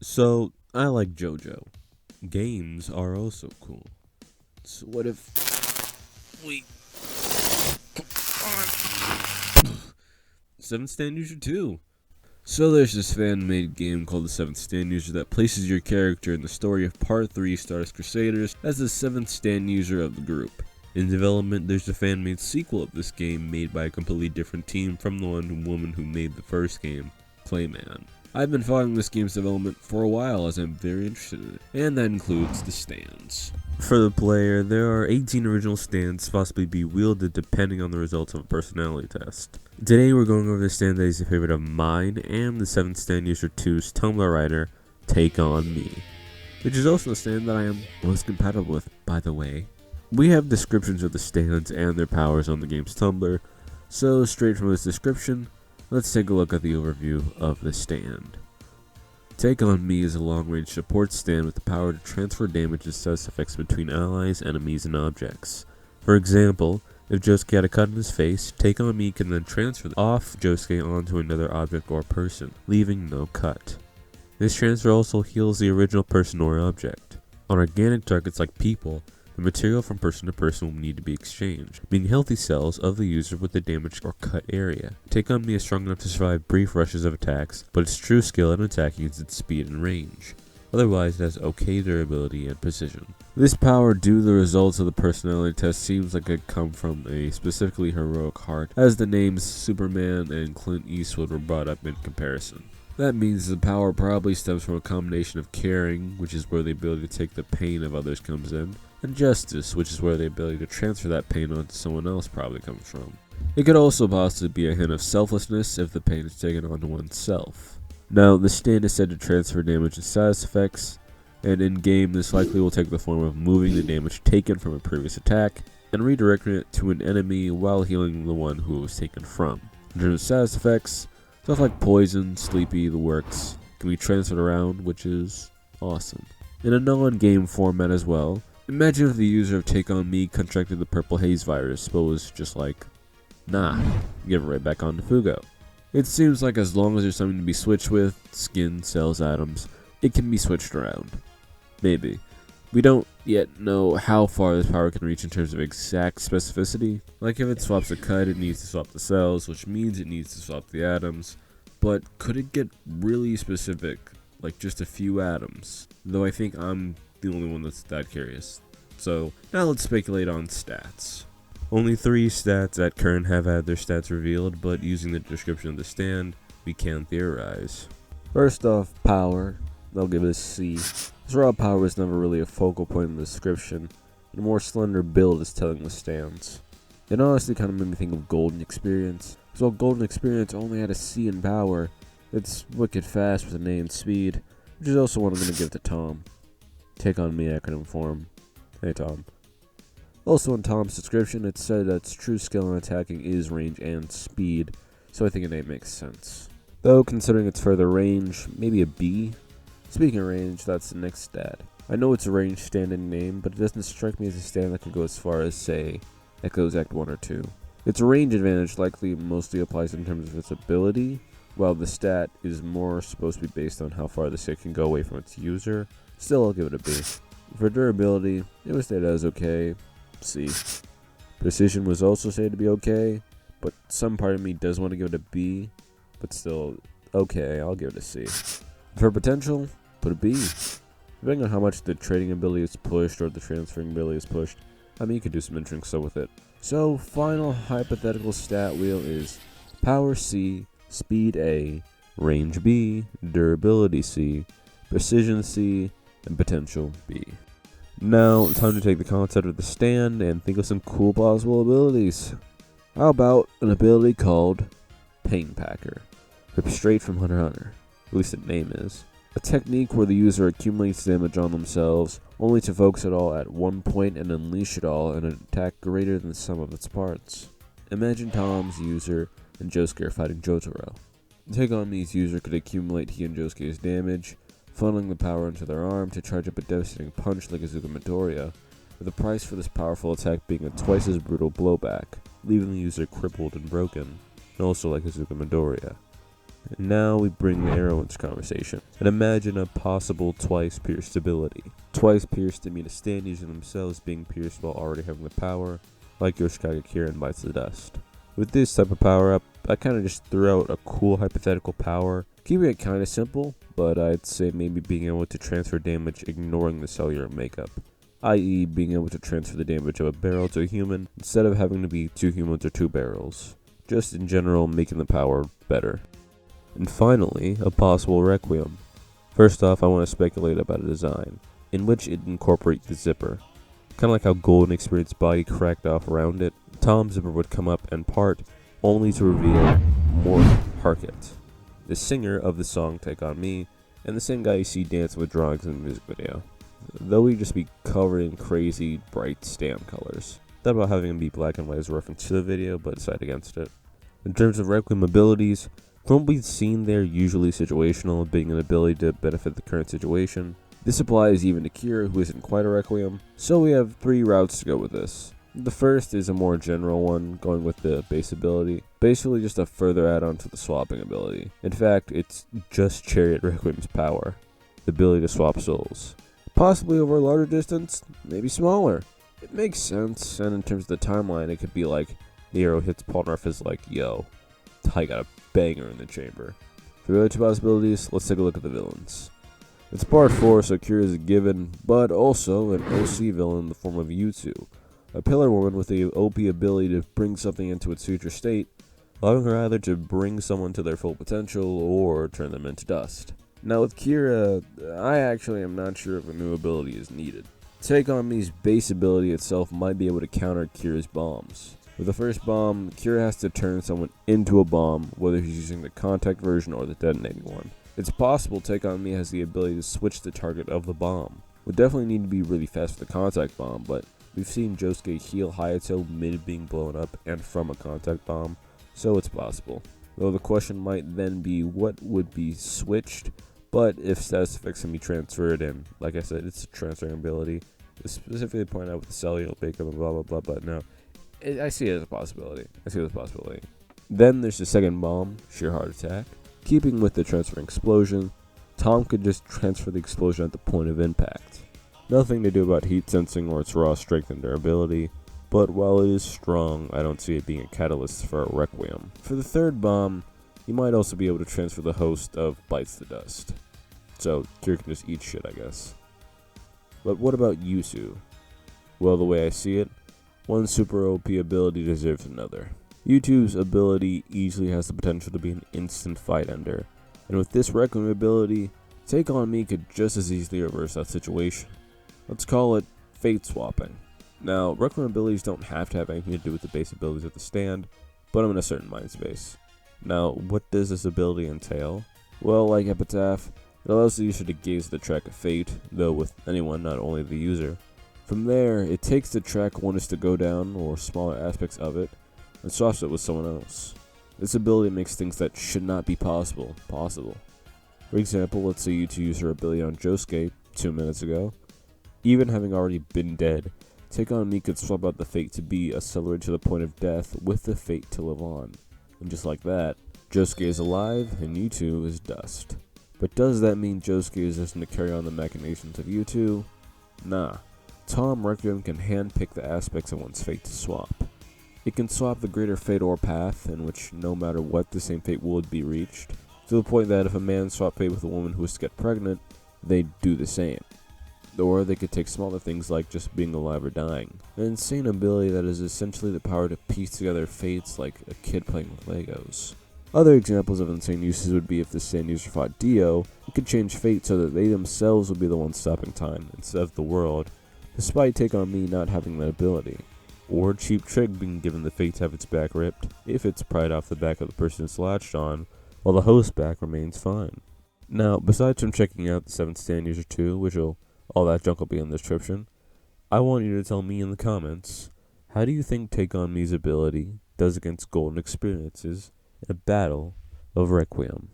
So, I like Jojo. Games are also cool. So, what if we. 7th Stand User 2? So, there's this fan made game called the 7th Stand User that places your character in the story of Part 3 Stardust Crusaders as the 7th Stand User of the group. In development, there's a fan made sequel of this game made by a completely different team from the woman who made the first game, Clayman. I've been following this game's development for a while as I'm very interested in it, and that includes the stands. For the player, there are 18 original stands to possibly be wielded depending on the results of a personality test. Today we're going over the stand that is a favorite of mine and the 7th Stand User 2's Tumblr writer, Take On Me, which is also the stand that I am most compatible with, by the way. We have descriptions of the stands and their powers on the game's Tumblr, so straight from this description, let's take a look at the overview of the stand. Take On Me is a long-range support stand with the power to transfer damage and status effects between allies, enemies, and objects. For example, if Josuke had a cut in his face, Take On Me can then transfer off Josuke onto another object or person, leaving no cut. This transfer also heals the original person or object. On organic targets like people, the material from person to person will need to be exchanged, being healthy cells of the user with the damaged or cut area. Take On Me is strong enough to survive brief rushes of attacks, but its true skill in attacking is its speed and range. Otherwise, it has okay durability and precision. This power, due to the results of the personality test, seems like it come from a specifically heroic heart, as the names Superman and Clint Eastwood were brought up in comparison. That means the power probably stems from a combination of caring, which is where the ability to take the pain of others comes in, and justice, which is where the ability to transfer that pain onto someone else probably comes from. It could also possibly be a hint of selflessness if the pain is taken onto oneself. Now, the stand is said to transfer damage and status effects, and in-game this likely will take the form of moving the damage taken from a previous attack and redirecting it to an enemy while healing the one who it was taken from. In terms of status effects, stuff like poison, sleepy, the works can be transferred around, which is awesome. In a non-game format as well, imagine if the user of Take On Me contracted the purple haze virus, but was just like, nah, give it right back on to Fugo. It seems like as long as there's something to be switched with, skin, cells, atoms, it can be switched around. Maybe. We don't yet know how far this power can reach in terms of exact specificity. Like if it swaps a cut, it needs to swap the cells, which means it needs to swap the atoms. But could it get really specific, like just a few atoms? Though I think I'm the only one that's that curious. So now let's speculate on stats. Only 3 stats at current have had their stats revealed, but using the description of the stand, we can theorize. First off, power. They'll give it a C. This raw power is never really a focal point in the description, and a more slender build is telling the stands. It honestly kind of made me think of Golden Experience, because while Golden Experience only had a C in power, it's wicked fast with an A in speed, which is also what I'm going to give to Tom. Take On Me acronym form. Hey Tom. Also in Tom's description, it said that its true skill in attacking is range and speed, so I think an A makes sense. Though, considering its further range, maybe a B? Speaking of range, that's the next stat. I know it's a range stand in name, but it doesn't strike me as a stand that could go as far as, say, Echo's Act 1 or 2. Its range advantage likely mostly applies in terms of its ability, while the stat is more supposed to be based on how far the stick can go away from its user. Still, I'll give it a B. For durability, it was stated as okay, C. Precision was also stated to be okay, but some part of me does want to give it a B, but still, okay, I'll give it a C. For potential, put a B. Depending on how much the trading ability is pushed or the transferring ability is pushed, I mean you could do some interesting stuff with it. So, final hypothetical stat wheel is power C, speed A, range B, durability C, precision C, and potential B. Now, time to take the concept of the stand and think of some cool possible abilities. How about an ability called Pain Packer? Ripped straight from Hunter x Hunter. At least its name is. A technique where the user accumulates damage on themselves, only to focus it all at one point and unleash it all in an attack greater than the sum of its parts. Imagine Tom's user and Josuke are fighting Jotaro. Take On Me's user could accumulate he and Josuke's damage, funneling the power into their arm to charge up a devastating punch like Azuka Midoriya, with the price for this powerful attack being a twice as brutal blowback, leaving the user crippled and broken, and also like Azuka Midoriya. And now we bring the arrow into conversation, and imagine a possible twice pierced ability. Twice pierced to mean a stand user themselves being pierced while already having the power, like Yoshikage Kira in Bites the Dust. With this type of power up, I kinda just threw out a cool hypothetical power, keeping it kinda simple, but I'd say maybe being able to transfer damage ignoring the cellular makeup, i.e. being able to transfer the damage of a barrel to a human instead of having to be 2 humans or 2 barrels. Just in general making the power better. And finally, a possible Requiem. First off, I want to speculate about a design, in which it incorporates the zipper. Kinda like how Golden Experience's body cracked off around it, Tom's zipper would come up and part, only to reveal Morph Harkett, the singer of the song Take On Me, and the same guy you see dancing with drawings in the music video. Though he'd just be covered in crazy, bright stamp colors. Thought about having him be black and white as a reference to the video, but decided against it. In terms of Requiem abilities, from what we've seen, they're usually situational, being an ability to benefit the current situation. This applies even to Kira, who isn't quite a Requiem, so we have 3 routes to go with this. The first is a more general one, going with the base ability, basically just a further add-on to the swapping ability. In fact, it's just Chariot Requiem's power, the ability to swap souls. Possibly over a larger distance, maybe smaller. It makes sense, and in terms of the timeline, it could be like the arrow hits Polnareff is like, yo, I got a banger in the chamber. For the other 2 possibilities, let's take a look at the villains. It's part 4, so Kira is a given, but also an OC villain in the form of Yutu, a pillar woman with the OP ability to bring something into its future state, allowing her either to bring someone to their full potential or turn them into dust. Now with Kira, I actually am not sure if a new ability is needed. Take On Me's base ability itself might be able to counter Kira's bombs. With the first bomb, Kira has to turn someone into a bomb, whether he's using the contact version or the detonating one. It's possible Take On Me has the ability to switch the target of the bomb. Would definitely need to be really fast for the contact bomb, but we've seen Josuke heal Hayato mid being blown up and from a contact bomb, so it's possible. Though the question might then be what would be switched, but if status effects can be transferred, and like I said, it's a transferring ability. It's specifically pointed out with the cellular makeup and blah blah blah, but no. I see it as a possibility. Then there's the second bomb, Sheer Heart Attack. Keeping with the transferring explosion, Tom could just transfer the explosion at the point of impact. Nothing to do about heat sensing or its raw strength and durability, but while it is strong, I don't see it being a catalyst for a Requiem. For the third bomb, you might also be able to transfer the host of Bites the Dust. So Kira can just eat shit, I guess. But what about Yusu? Well, the way I see it, one super OP ability deserves another. Yusu's ability easily has the potential to be an instant fight ender, and with this Requiem ability, Take On Me could just as easily reverse that situation. Let's call it fate swapping. Now, Requiem abilities don't have to have anything to do with the base abilities of the stand, but I'm in a certain mind space. Now, what does this ability entail? Well, like Epitaph, it allows the user to gaze at the track of fate, though with anyone, not only the user. From there, it takes the track one is to go down, or smaller aspects of it, and swaps it with someone else. This ability makes things that should not be possible. For example, let's say you two use her ability on Josuke 2 minutes ago. Even having already been dead, Take On Me could swap out the fate to be accelerated to the point of death with the fate to live on. And just like that, Josuke is alive and Yutu is dust. But does that mean Josuke is destined to carry on the machinations of Yutu? Nah. Tom Requiem can handpick the aspects of one's fate to swap. It can swap the greater fate or path, in which no matter what the same fate would be reached, to the point that if a man swapped fate with a woman who was to get pregnant, they'd do the same. Or they could take smaller things like just being alive or dying. An insane ability that is essentially the power to piece together fates like a kid playing with Legos. Other examples of insane uses would be if the stand user fought Dio, it could change fate so that they themselves would be the ones stopping time instead of the world, despite Take On Me not having that ability. Or Cheap Trick being given the fate to have its back ripped, if it's pried off the back of the person it's latched on, while the host's back remains fine. Now, besides from checking out the 7th Stand User 2, all that junk will be in the description, I want you to tell me in the comments, how do you think Take On Me's ability does against Golden Experiences in a battle of Requiem?